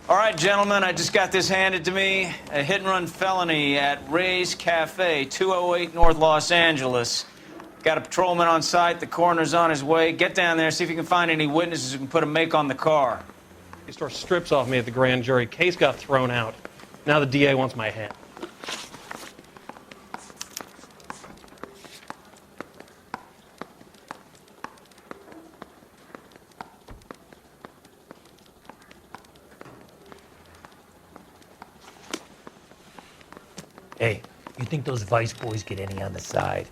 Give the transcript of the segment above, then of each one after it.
All right, gentlemen, I just got this handed to me. A hit-and-run felony at Ray's Cafe, 208 North Los Angeles. Got a patrolman on site. The coroner's on his way. Get down there, see if you can find any witnesses who can put a make on the car. He tore strips off me at the grand jury. Case got thrown out. Now the DA wants my head. Hey, you think those Vice boys get any on the side?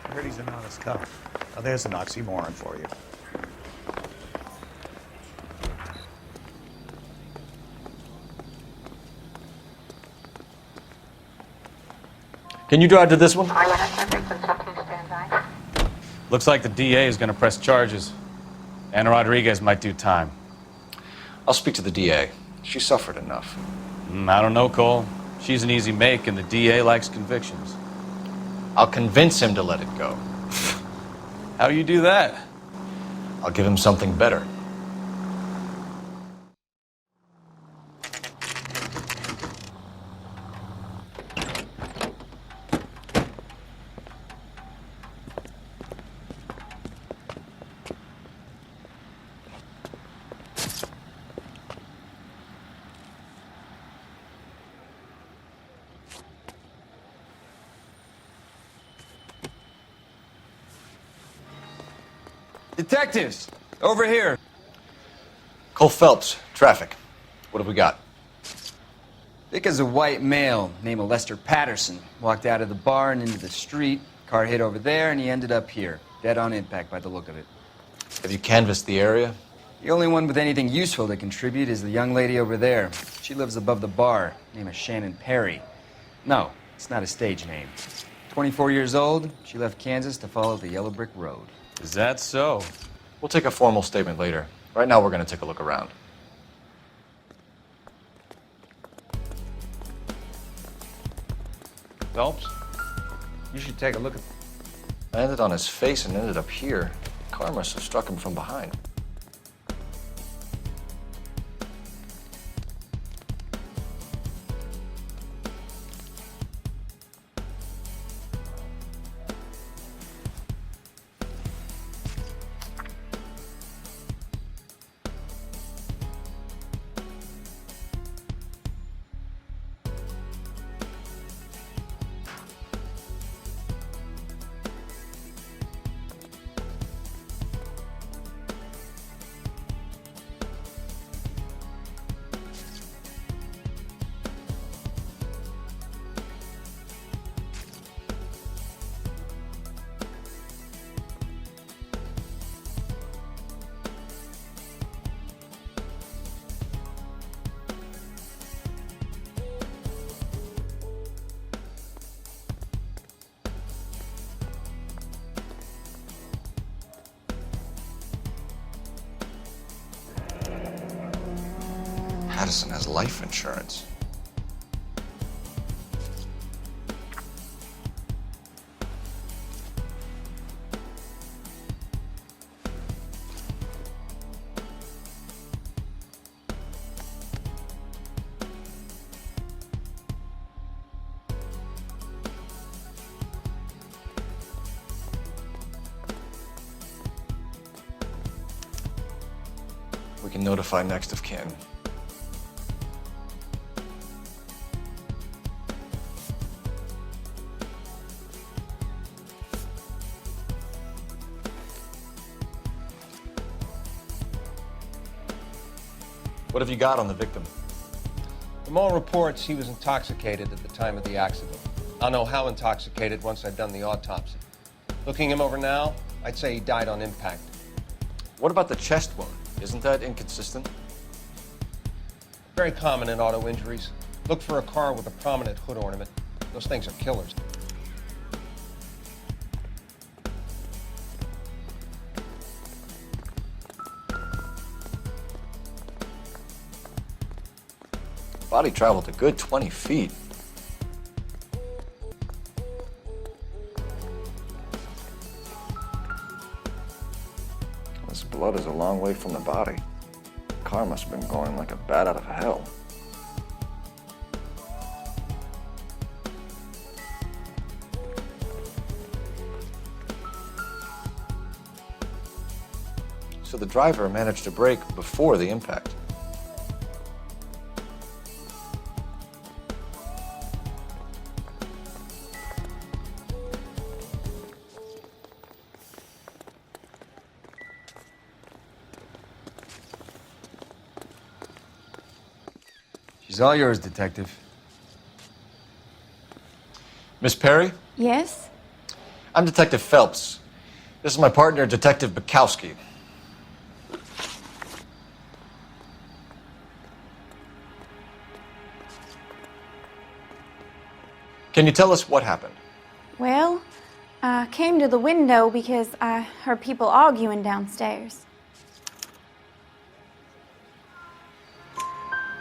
I heard he's an honest cop. Now there's an oxymoron for you. Can you drive to this one? Looks like the DA is going to press charges. Anna Rodriguez might do time. I'll speak to the DA. She suffered enough. I don't know, Cole. She's an easy make, and the DA likes convictions. I'll convince him to let it go. How do you do that? I'll give him something better. Detectives, over here. Cole Phelps, traffic. What have we got? Vic is a white male named Lester Patterson. Walked out of the bar and into the street. Car hit over there, and he ended up here. Dead on impact by the look of it. Have you canvassed the area? The only one with anything useful to contribute is the young lady over there. She lives above the bar. Name is Shannon Perry. No, it's not a stage name. 24 years old, she left Kansas to follow the yellow brick road. Is that so? We'll take a formal statement later. Right now, we're going to take a look around. Phelps, you should take a look at... Landed on his face and ended up here. Car must have struck him from behind. Patterson has life insurance. We can notify next of kin. What have you got on the victim? From all reports, he was intoxicated at the time of the accident. I'll know how intoxicated once I've done the autopsy. Looking him over now, I'd say he died on impact. What about the chest wound? Isn't that inconsistent? Very common in auto injuries. Look for a car with a prominent hood ornament. Those things are killers. Body traveled a good 20 feet. This blood is a long way from the body. The car must have been going like a bat out of hell. So the driver managed to brake before the impact. She's all yours, Detective. Miss Perry, Yes? I'm Detective Phelps. This is my partner, Detective Bukowski. Can you tell us what happened? Well, I came to the window because I heard people arguing downstairs.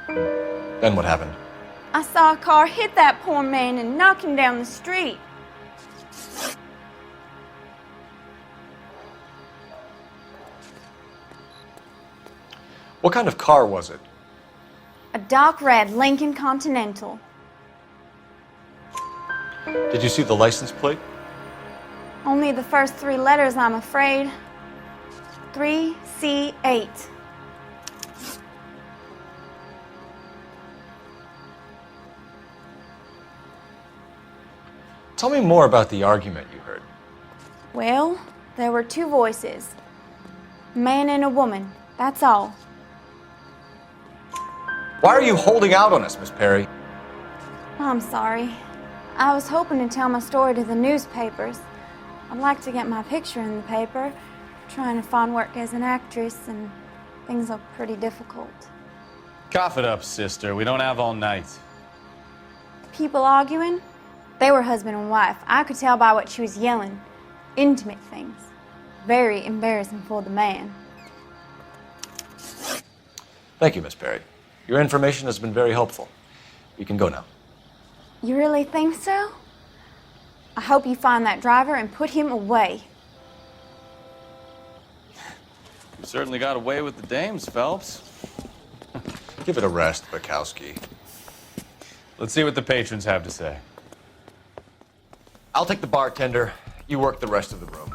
Then what happened? I saw a car hit that poor man and knock him down the street. What kind of car was it? A dark red Lincoln Continental. Did you see the license plate? Only the first three letters, I'm afraid. 3C8. Tell me more about the argument you heard. Well, there were two voices. A man and a woman, that's all. Why are you holding out on us, Miss Perry? I'm sorry. I was hoping to tell my story to the newspapers. I'd like to get my picture in the paper. Trying to find work as an actress, and things look pretty difficult. Cough it up, sister. We don't have all night. People arguing? They were husband and wife. I could tell by what she was yelling. Intimate things. Very embarrassing for the man. Thank you, Miss Perry. Your information has been very helpful. You can go now. You really think so? I hope you find that driver and put him away. You certainly got away with the dames, Phelps. Give it a rest, Bukowski. Let's see what the patrons have to say. I'll take the bartender. You work the rest of the room.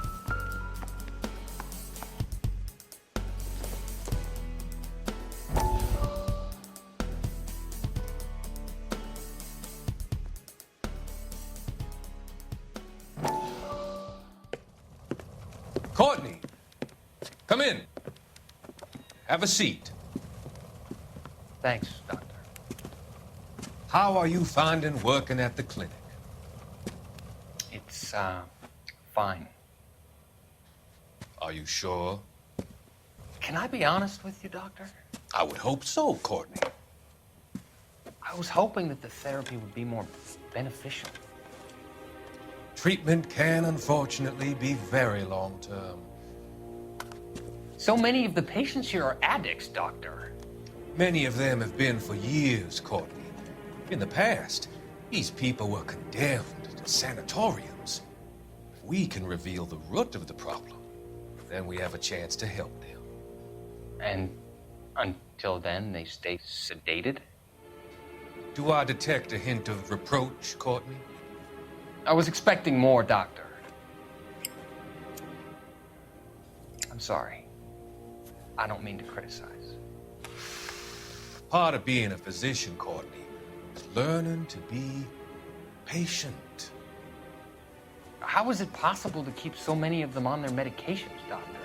Courtney, come in. Have a seat. Thanks, Doctor. How are you finding working at the clinic? It's, fine. Are you sure? Can I be honest with you, Doctor? I would hope so, Courtney. I was hoping that the therapy would be more beneficial. Treatment can, unfortunately, be very long-term. So many of the patients here are addicts, Doctor. Many of them have been for years, Courtney. In the past, these people were condemned to sanatoriums. If we can reveal the root of the problem, then we have a chance to help them. And until then, they stay sedated? Do I detect a hint of reproach, Courtney? I was expecting more, Doctor. I'm sorry. I don't mean to criticize. Part of being a physician, Courtney, is learning to be patient. How is it possible to keep so many of them on their medications, Doctor?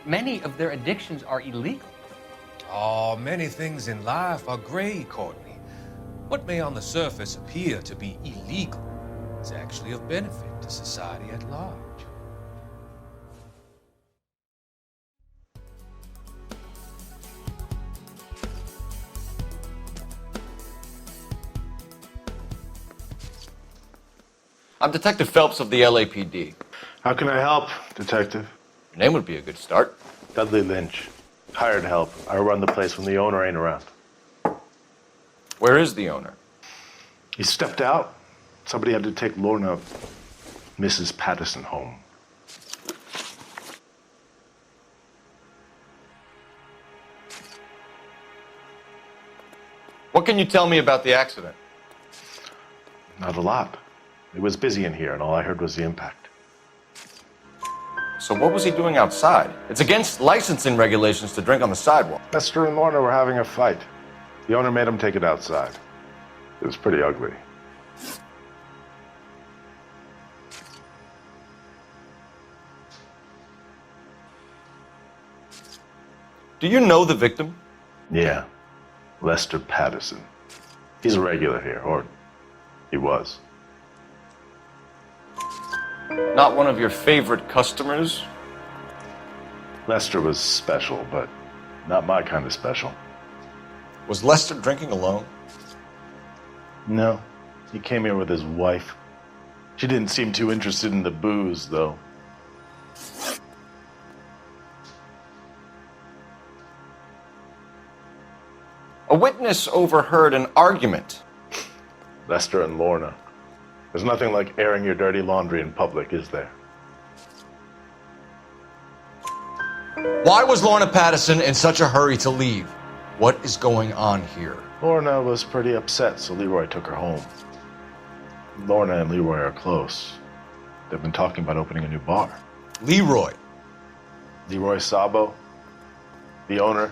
Many of their addictions are illegal. Oh, many things in life are gray, Courtney. What may on the surface appear to be illegal is actually of benefit to society at large. I'm Detective Phelps of the LAPD. How can I help, Detective? Your name would be a good start. Dudley Lynch. Hired help. I run the place when the owner ain't around. Where is the owner? He stepped out. Somebody had to take Lorna, Mrs. Patterson, home. What can you tell me about the accident? Not a lot. It was busy in here, and all I heard was the impact. So what was he doing outside? It's against licensing regulations to drink on the sidewalk. Lester and Lorna were having a fight. The owner made him take it outside. It was pretty ugly. Do you know the victim? Yeah. Lester Patterson. He's a regular here, or he was. Not one of your favorite customers? Lester was special, but not my kind of special. Was Lester drinking alone? No. He came here with his wife. She didn't seem too interested in the booze, though. A witness overheard an argument. Lester and Lorna. There's nothing like airing your dirty laundry in public, is there? Why was Lorna Patterson in such a hurry to leave? What is going on here? Lorna was pretty upset, so Leroy took her home. Lorna and Leroy are close. They've been talking about opening a new bar. Leroy? Leroy Sabo, the owner.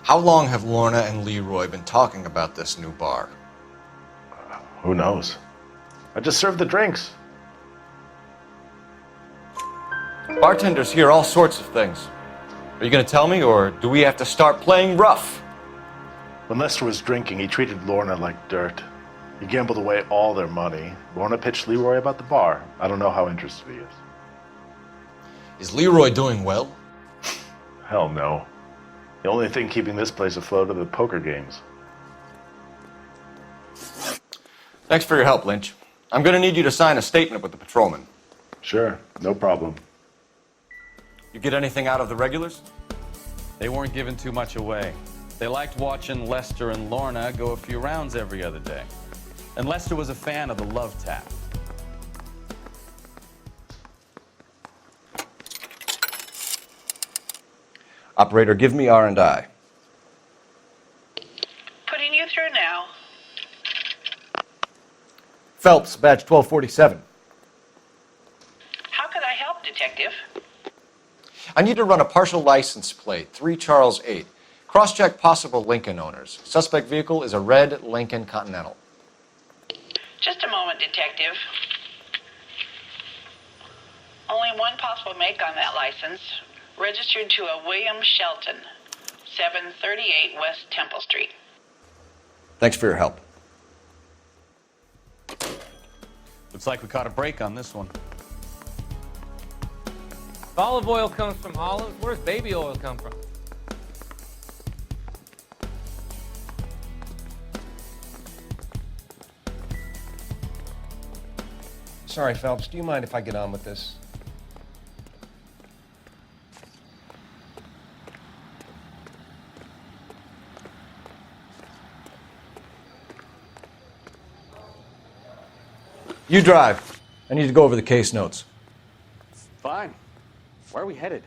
How long have Lorna and Leroy been talking about this new bar? Who knows? I just served the drinks. Bartenders hear all sorts of things. Are you going to tell me, or do we have to start playing rough? When Lester was drinking, he treated Lorna like dirt. He gambled away all their money. Lorna pitched Leroy about the bar. I don't know how interested he is. Is Leroy doing well? Hell no. The only thing keeping this place afloat are the poker games. Thanks for your help, Lynch. I'm going to need you to sign a statement with the patrolman. Sure, no problem. You get anything out of the regulars? They weren't giving too much away. They liked watching Lester and Lorna go a few rounds every other day. And Lester was a fan of the love tap. Operator, give me R&I. Putting you through now. Phelps, badge 1247. How could I help, Detective? I need to run a partial license plate, 3 Charles 8. Cross-check possible Lincoln owners. Suspect vehicle is a red Lincoln Continental. Just a moment, Detective. Only one possible make on that license. Registered to a William Shelton, 738 West Temple Street. Thanks for your help. Looks like we caught a break on this one. If olive oil comes from olives, where's baby oil come from? Sorry, Phelps, do you mind if I get on with this? You drive. I need to go over the case notes. Fine. Where are we headed?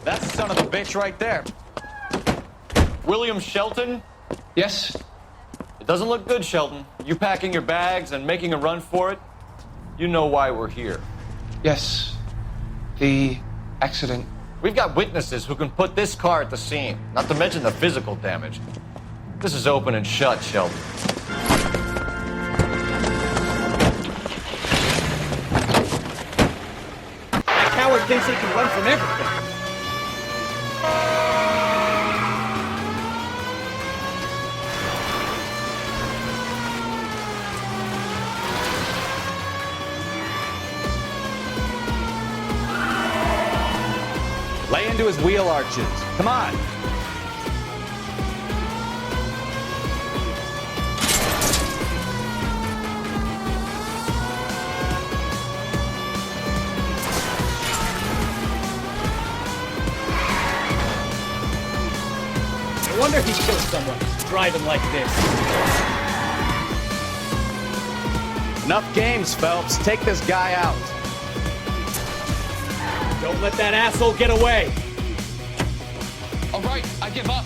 That's the son of a bitch right there. William Shelton? Yes? It doesn't look good, Shelton. You packing your bags and making a run for it? You know why we're here. Yes. The accident. We've got witnesses who can put this car at the scene, not to mention the physical damage. This is open and shut, Sheldon. That coward thinks he can run from everything. Lay into his wheel arches. Come on. I wonder if he killed someone driving like this. Enough games, Phelps. Take this guy out. Don't let that asshole get away. All right, I give up.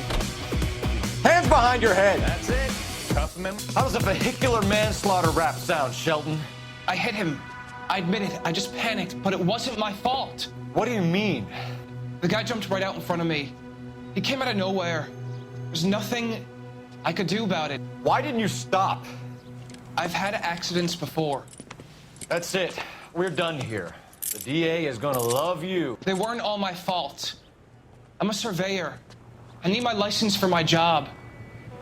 Hands behind your head. That's it. Cuff him in. How does a vehicular manslaughter rap sound, Sheldon? I hit him. I admit it. I just panicked, but it wasn't my fault. What do you mean? The guy jumped right out in front of me. He came out of nowhere. There's nothing I could do about it. Why didn't you stop? I've had accidents before. That's it. We're done here. The DA is gonna love you. They weren't all my fault. I'm a surveyor. I need my license for my job.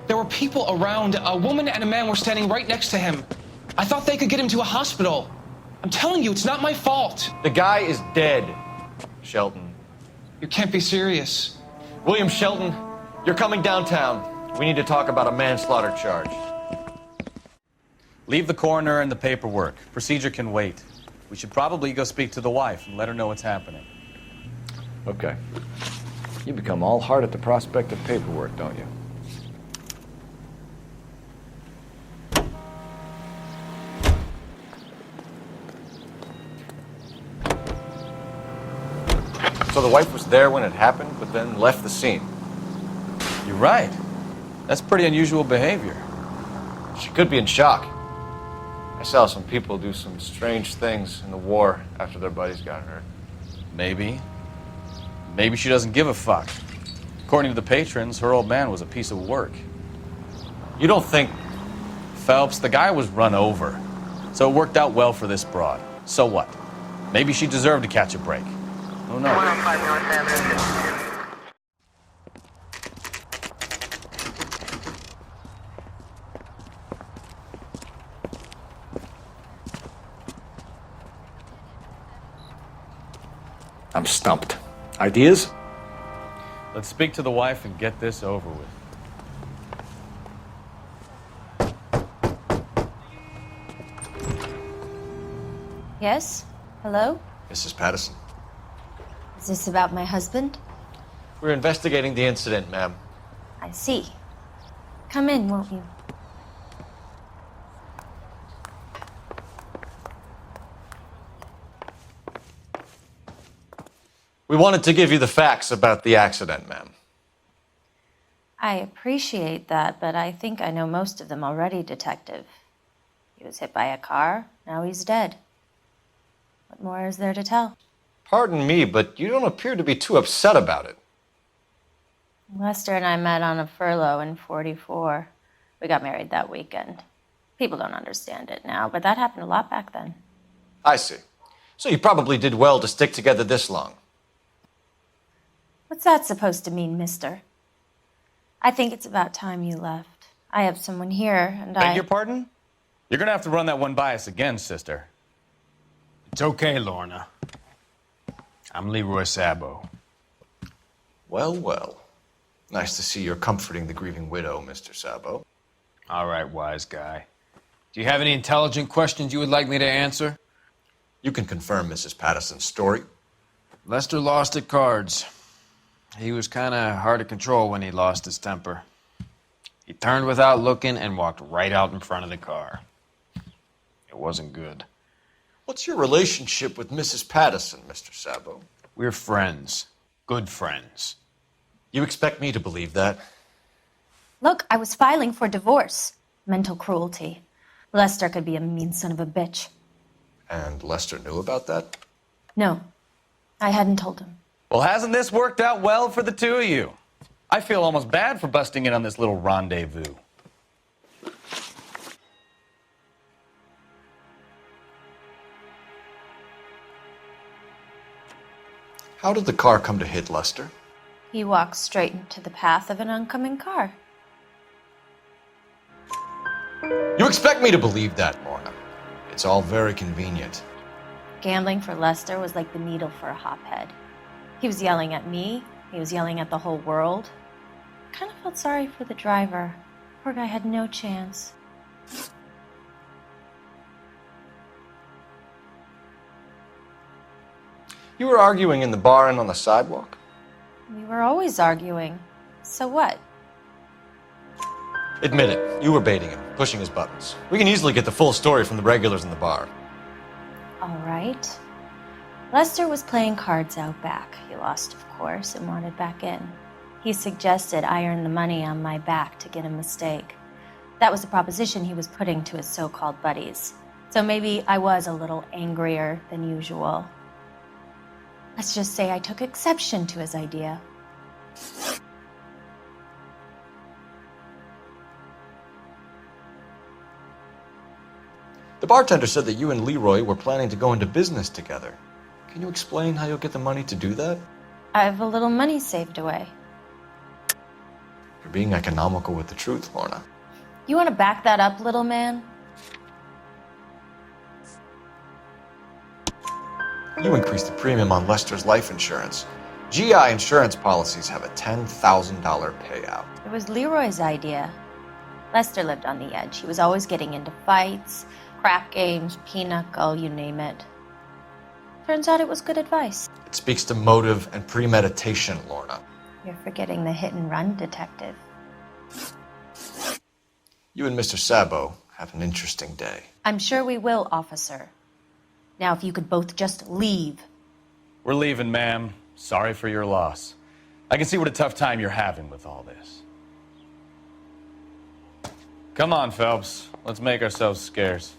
There were people around. A woman and a man were standing right next to him. I thought they could get him to a hospital. I'm telling you, it's not my fault. The guy is dead, Sheldon. You can't be serious. William Shelton, you're coming downtown. We need to talk about a manslaughter charge. Leave the coroner and the paperwork. Procedure can wait. We should probably go speak to the wife and let her know what's happening. Okay. You become all heart at the prospect of paperwork, don't you? So the wife was there when it happened, but then left the scene. You're right. That's pretty unusual behavior. She could be in shock. I saw some people do some strange things in the war after their buddies got hurt. Maybe. Maybe she doesn't give a fuck. According to the patrons, her old man was a piece of work. You don't think... Phelps, the guy was run over. So it worked out well for this broad. So what? Maybe she deserved to catch a break. Who knows? 105 North Avenue. I'm stumped. Ideas? Let's speak to the wife and get this over with. Yes? Hello? Mrs. Patterson. Is this about my husband? We're investigating the incident, ma'am. I see. Come in, won't you? We wanted to give you the facts about the accident, ma'am. I appreciate that, but I think I know most of them already, Detective. He was hit by a car, now he's dead. What more is there to tell? Pardon me, but you don't appear to be too upset about it. Lester and I met on a furlough in '44. We got married that weekend. People don't understand it now, but that happened a lot back then. I see. So you probably did well to stick together this long. What's that supposed to mean, mister? I think it's about time you left. I have someone here, and Beg your pardon? You're gonna have to run that one by us again, sister. It's okay, Lorna. I'm Leroy Sabo. Well, well. Nice to see you're comforting the grieving widow, Mr. Sabo. All right, wise guy. Do you have any intelligent questions you would like me to answer? You can confirm Mrs. Patterson's story. Lester lost at cards. He was kind of hard to control when he lost his temper. He turned without looking and walked right out in front of the car. It wasn't good. What's your relationship with Mrs. Patterson, Mr. Sabo? We're friends. Good friends. You expect me to believe that? Look, I was filing for divorce. Mental cruelty. Lester could be a mean son of a bitch. And Lester knew about that? No, I hadn't told him. Well, hasn't this worked out well for the two of you? I feel almost bad for busting in on this little rendezvous. How did the car come to hit Lester? He walked straight into the path of an oncoming car. You expect me to believe that, Lorna? It's all very convenient. Gambling for Lester was like the needle for a hophead. He was yelling at me. He was yelling at the whole world. I kind of felt sorry for the driver. Poor guy had no chance. You were arguing in the bar and on the sidewalk? We were always arguing. So what? Admit it, you were baiting him, pushing his buttons. We can easily get the full story from the regulars in the bar. All right. Lester was playing cards out back. He lost, of course, and wanted back in. He suggested I earn the money on my back to get a mistake. That was the proposition he was putting to his so-called buddies. So maybe I was a little angrier than usual. Let's just say I took exception to his idea. The bartender said that you and Leroy were planning to go into business together. Can you explain how you'll get the money to do that? I have a little money saved away. You're being economical with the truth, Lorna. You want to back that up, little man? You increased the premium on Lester's life insurance. GI insurance policies have a $10,000 payout. It was Leroy's idea. Lester lived on the edge. He was always getting into fights, crap games, pinochle, you name it. Turns out it was good advice. It speaks to motive and premeditation, Lorna. You're forgetting the hit-and-run detective. You and Mr. Sabo have an interesting day. I'm sure we will, officer. Now, if you could both just leave. We're leaving, ma'am. Sorry for your loss. I can see what a tough time you're having with all this. Come on, Phelps. Let's make ourselves scarce.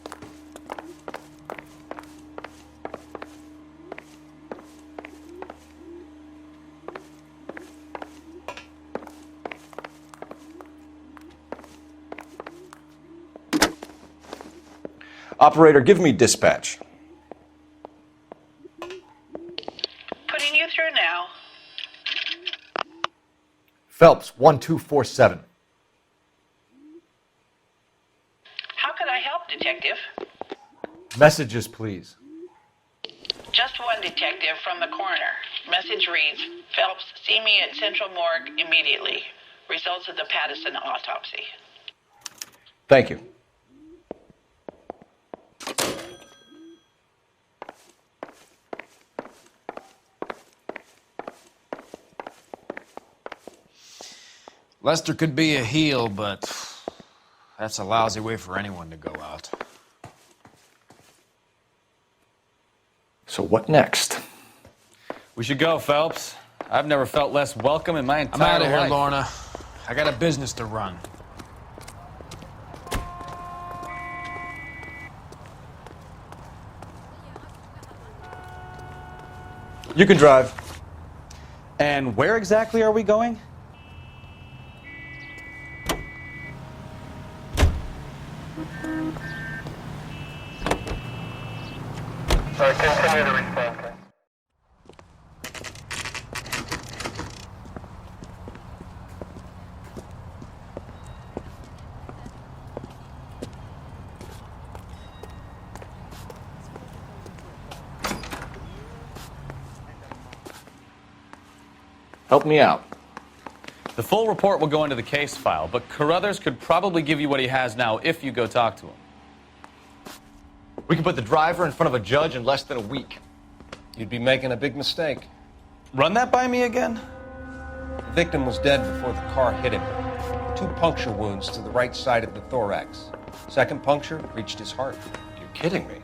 Operator, give me dispatch. Putting you through now. Phelps, 1247. How could I help, Detective? Messages, please. Just one detective from the coroner. Message reads, Phelps, see me at Central Morgue immediately. Results of the Pattison autopsy. Thank you. Lester could be a heel, but that's a lousy way for anyone to go out. So what next? We should go, Phelps. I've never felt less welcome in my entire life. I'm out of here, Lorna. I got a business to run. You can drive. And where exactly are we going? Continue to respond. Help me out. The full report will go into the case file, but Carruthers could probably give you what he has now if you go talk to him. We can put the driver in front of a judge in less than a week. You'd be making a big mistake. Run that by me again? The victim was dead before the car hit him. 2 puncture wounds to the right side of the thorax. Second puncture reached his heart. You're kidding me.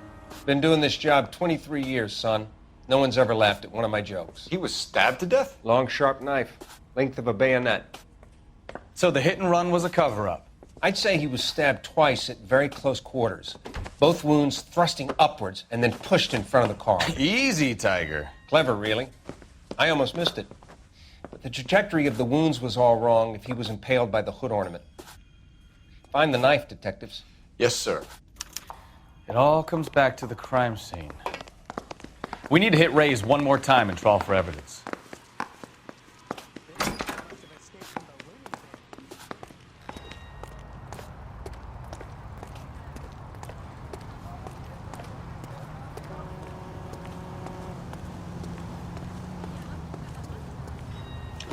Been doing this job 23 years, son. No one's ever laughed at one of my jokes. He was stabbed to death? Long, sharp knife. Length of a bayonet. So the hit and run was a cover-up? I'd say he was stabbed twice at very close quarters. Both wounds thrusting upwards and then pushed in front of the car. Easy, Tiger. Clever, really. I almost missed it. But the trajectory of the wounds was all wrong if he was impaled by the hood ornament. Find the knife, detectives. Yes, sir. It all comes back to the crime scene. We need to hit Ray's one more time and trawl for evidence.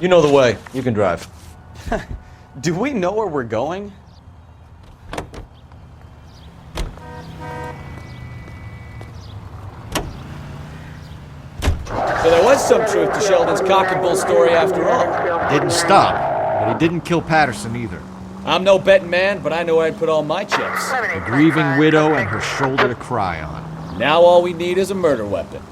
You know the way. You can drive. Do we know where we're going? So there was some truth to Sheldon's cock and bull story after all. Didn't stop, but he didn't kill Patterson either. I'm no betting man, but I know I'd put all my chips. A grieving widow and her shoulder to cry on. Now all we need is a murder weapon.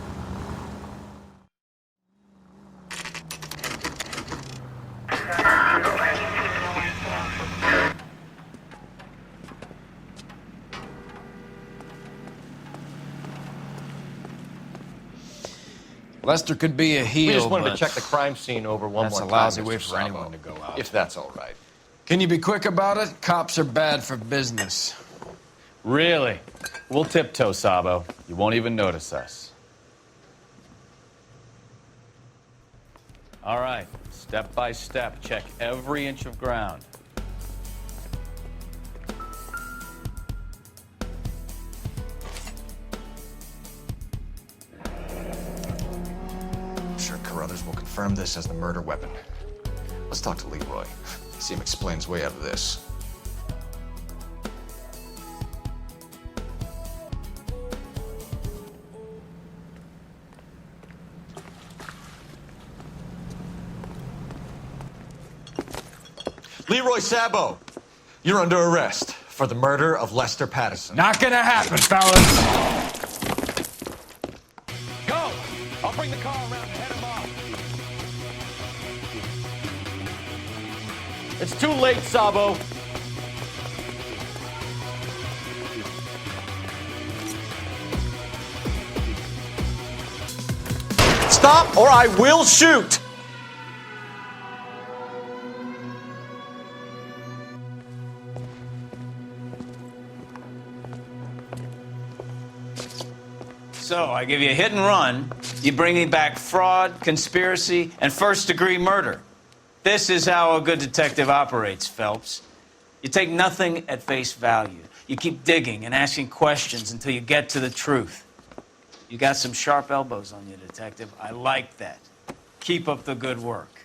Lester could be a heel, We just wanted but to check the crime scene over one that's more a time. lousy Mr. way for Sabo. anyone to go out. If that's all right. Can you be quick about it? Cops are bad for business. Really? We'll tiptoe, Sabo. You won't even notice us. All right, step by step, check every inch of ground. I'm sure Carruthers will confirm this as the murder weapon. Let's talk to Leroy. See him explain his way out of this. Leroy Sabo, you're under arrest for the murder of Lester Patterson. Not gonna happen, fellas. Go! I'll bring the car around and head him off. It's too late, Sabo. Stop or I will shoot! So, I give you a hit and run. You bring me back fraud, conspiracy, and first-degree murder. This is how a good detective operates, Phelps. You take nothing at face value. You keep digging and asking questions until you get to the truth. You got some sharp elbows on you, detective. I like that. Keep up the good work.